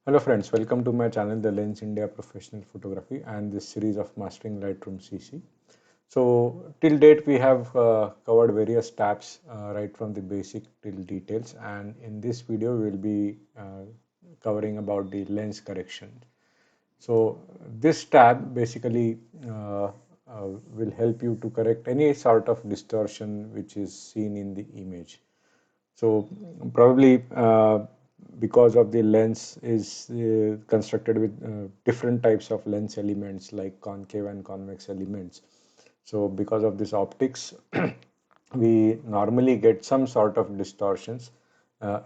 Hello friends, welcome to my channel The Lens India Professional Photography and this series of Mastering Lightroom CC. So till date we have covered various tabs right from the basic till details, and in this video we will be covering about the lens correction. So this tab basically will help you to correct any sort of distortion which is seen in the image. So probably because of the lens is constructed with different types of lens elements like concave and convex elements. So because of this optics, we normally get some sort of distortions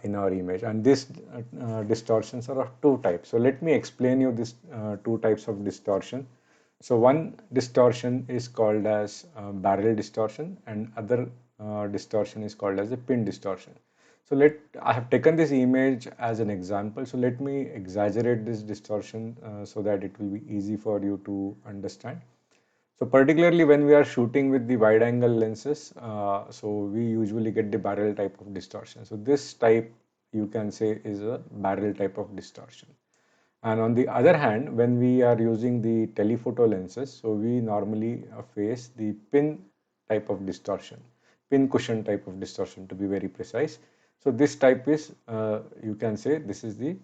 in our image, and these distortions are of two types. So let me explain you this two types of distortion. So one distortion is called as barrel distortion, and other distortion is called as a pin distortion. So I have taken this image as an example. So let me exaggerate this distortion so that it will be easy for you to understand. So particularly when we are shooting with the wide angle lenses, so we usually get the barrel type of distortion. So this type you can say is a barrel type of distortion. And on the other hand, when we are using the telephoto lenses, so we normally face the pin type of distortion, pin cushion type of distortion to be very precise. So this type is, you can say this is the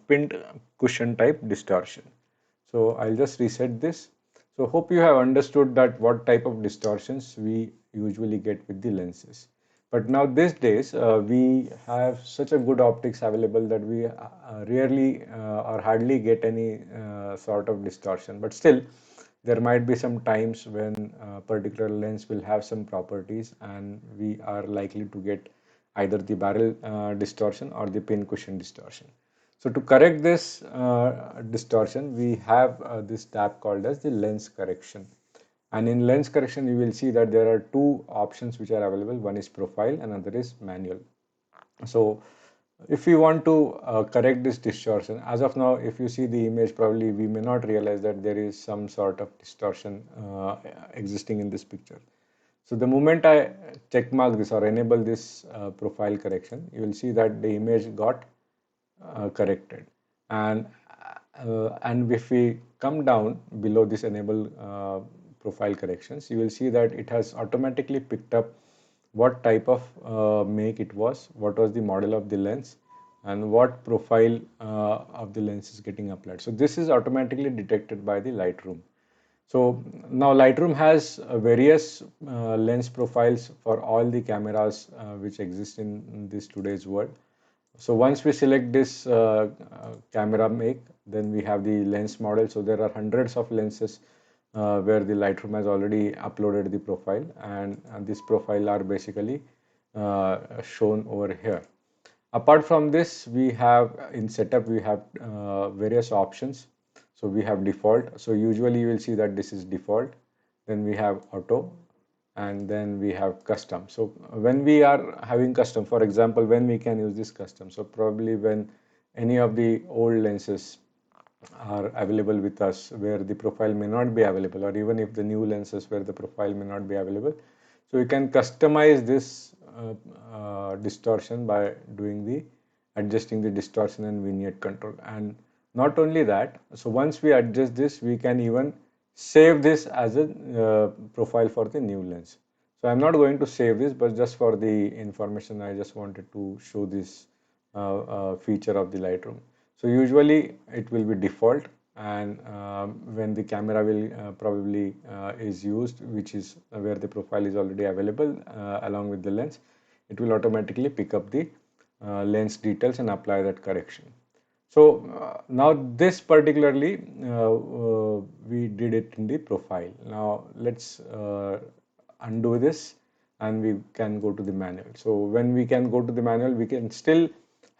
pinned cushion type distortion. So I'll just reset this. So hope you have understood that what type of distortions we usually get with the lenses. But now these days we have such a good optics available that we rarely or hardly get any sort of distortion. But still, there might be some times when a particular lens will have some properties and we are likely to get either the barrel distortion or the pin cushion distortion. So to correct this distortion, we have this tab called as the lens correction. And in lens correction, you will see that there are two options which are available. One is profile, another is manual. So if we want to correct this distortion, as of now, if you see the image, probably we may not realize that there is some sort of distortion existing in this picture. So the moment I check mark this or enable this profile correction, you will see that the image got corrected. And if we come down below this enable profile corrections, you will see that it has automatically picked up what type of make it was, what was the model of the lens, and what profile of the lens is getting applied. So this is automatically detected by the Lightroom. So now Lightroom has various lens profiles for all the cameras which exist in this today's world. So once we select this camera make, then we have the lens model. So there are hundreds of lenses where the Lightroom has already uploaded the profile, and this profile are basically shown over here. Apart from this, we have in setup, we have various options. So we have default. So usually you will see that this is default. Then we have auto, and then we have custom. So when we are having custom, for example, when we can use this custom, so probably when any of the old lenses are available with us where the profile may not be available, or even if the new lenses where the profile may not be available, so you can customize this distortion by doing the adjusting the distortion and vignette control. And not only that, so once we adjust this, we can even save this as a profile for the new lens. So I'm not going to save this, but just for the information, I just wanted to show this feature of the Lightroom. So usually it will be default, and when the camera will probably is used, which is where the profile is already available along with the lens, it will automatically pick up the lens details and apply that correction. So now this particularly we did it in the profile. Now let's undo this and we can go to the manual. So when we can go to the manual, we can still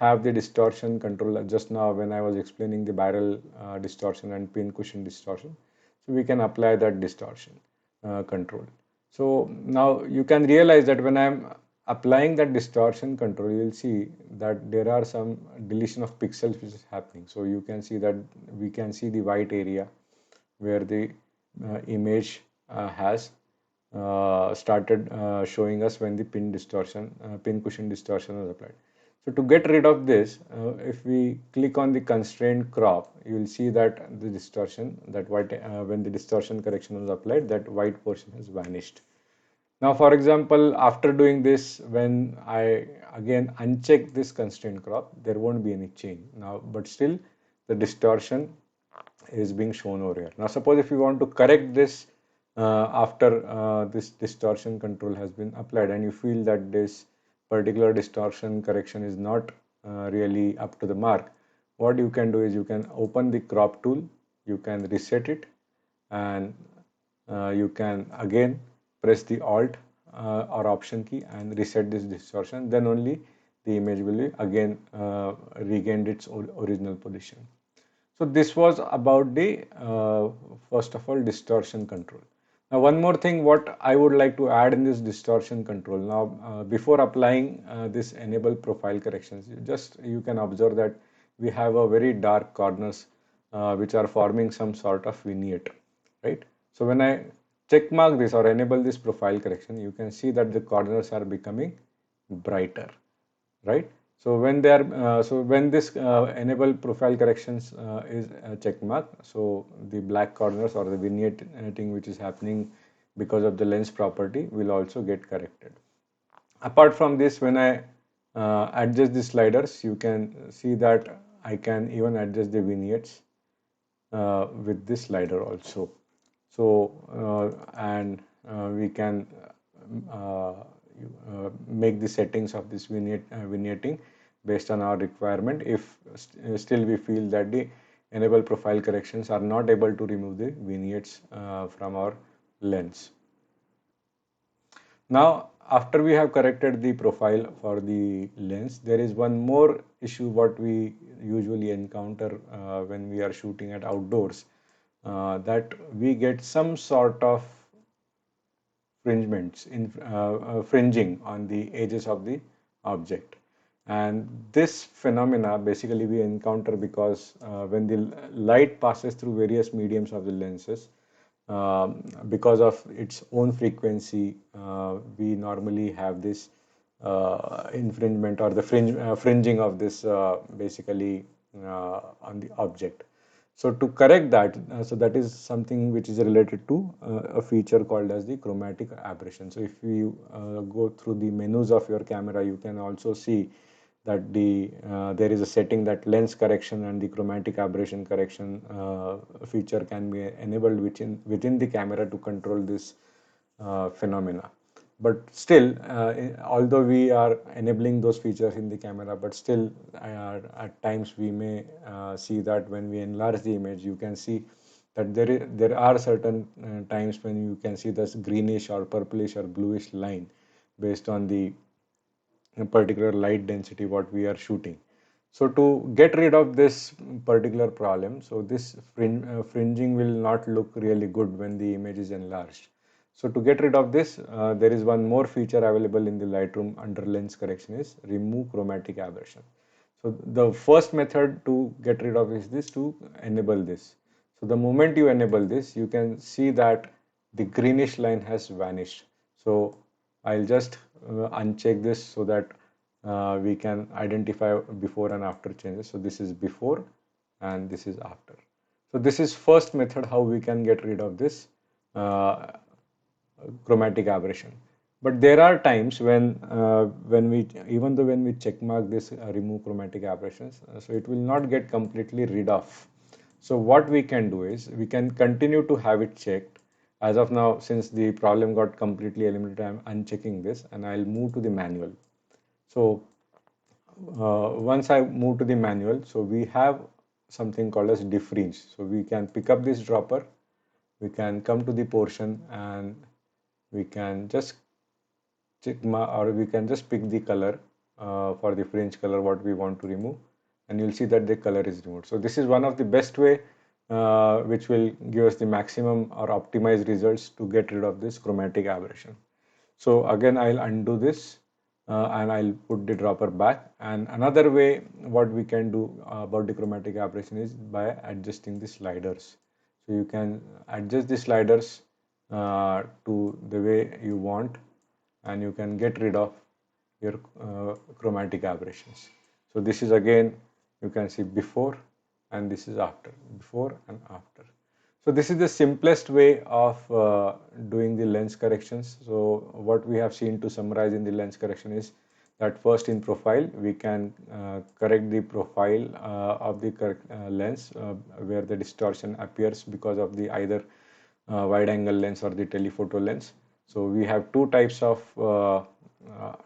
have the distortion control. Just now when I was explaining the barrel distortion and pin cushion distortion, so we can apply that distortion control. So now you can realize that when I'm applying that distortion control, you will see that there are some deletion of pixels which is happening. So you can see that we can see the white area where the image has started showing us when the pin cushion distortion was applied. So to get rid of this, if we click on the constraint crop, you will see that the distortion, that white, when the distortion correction was applied, that white portion has vanished. Now, for example, after doing this, when I again uncheck this constraint crop, there won't be any change now, but still the distortion is being shown over here. Now, suppose if you want to correct this after this distortion control has been applied and you feel that this particular distortion correction is not really up to the mark, what you can do is you can open the crop tool, you can reset it, and you can again press the alt or option key and reset this distortion. Then only the image will be again regained its original position. So this was about the first of all distortion control. Now one more thing what I would like to add in this distortion control. Now before applying this enable profile corrections, you can observe that we have a very dark corners which are forming some sort of vignette, right? So when I check mark this or enable this profile correction, you can see that the corners are becoming brighter, right? So when they are when this enable profile corrections is check mark, so the black corners or the vignetting which is happening because of the lens property will also get corrected. Apart from this, when I adjust the sliders, you can see that I can even adjust the vignettes with this slider also. So and we can uh, make the settings of this vignetting based on our requirement if still we feel that the enable profile corrections are not able to remove the vignettes from our lens. Now, after we have corrected the profile for the lens, there is one more issue what we usually encounter when we are shooting at outdoors, that we get some sort of fringing on the edges of the object. And this phenomena basically we encounter because when the light passes through various mediums of the lenses, because of its own frequency, we normally have this infringement or the fringing of this basically on the object. So to correct that, so that is something which is related to a feature called as the chromatic aberration. So if you go through the menus of your camera, you can also see that there is a setting that lens correction and the chromatic aberration correction feature can be enabled within the camera to control this phenomena. But still, although we are enabling those features in the camera, but still at times we may see that when we enlarge the image, you can see that there are certain times when you can see this greenish or purplish or bluish line based on the particular light density what we are shooting. So to get rid of this particular problem, so this fringing will not look really good when the image is enlarged. So to get rid of this, there is one more feature available in the Lightroom under lens correction is remove chromatic aberration. So the first method to get rid of is this, to enable this. So the moment you enable this, you can see that the greenish line has vanished. So I'll just uncheck this so that we can identify before and after changes. So this is before and this is after. So this is first method how we can get rid of this chromatic aberration. But there are times when we even though when we check mark this remove chromatic aberrations, so it will not get completely rid of. So what we can do is we can continue to have it checked. As of now, since the problem got completely eliminated, I'm unchecking this and I'll move to the manual. So once I move to the manual, so we have something called as defringe. So we can pick up this dropper, we can come to the portion and we can just or we can just pick the color for the fringe color what we want to remove, and you'll see that the color is removed. So this is one of the best way which will give us the maximum or optimized results to get rid of this chromatic aberration. So again I'll undo this and I'll put the dropper back. And another way what we can do about the chromatic aberration is by adjusting the sliders. So you can adjust the sliders to the way you want and you can get rid of your chromatic aberrations. So this is again, you can see before, and this is after, before and after. So this is the simplest way of doing the lens corrections. So what we have seen, to summarize in the lens correction, is that first in profile we can correct the profile of the lens where the distortion appears because of the either wide angle lens or the telephoto lens. So we have two types of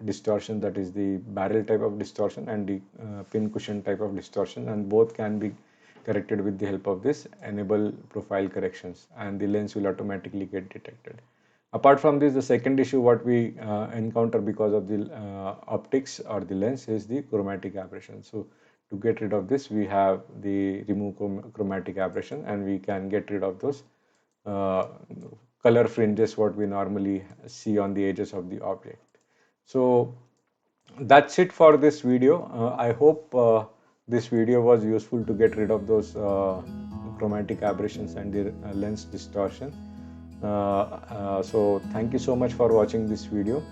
distortion, that is the barrel type of distortion and the pin cushion type of distortion, and both can be corrected with the help of this enable profile corrections, and the lens will automatically get detected. Apart from this, the second issue what we encounter because of the optics or the lens is the chromatic aberration. So to get rid of this, we have the remove chromatic aberration, and we can get rid of those color fringes what we normally see on the edges of the object. So that's it for this video. I hope this video was useful to get rid of those chromatic aberrations and the lens distortion. So thank you so much for watching this video.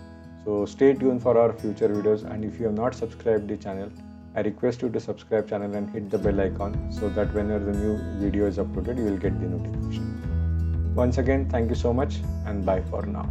So stay tuned for our future videos, and if you have not subscribed the channel, I request you to subscribe channel and hit the bell icon so that whenever the new video is uploaded, you will get the notification. Once again, thank you so much, and bye for now.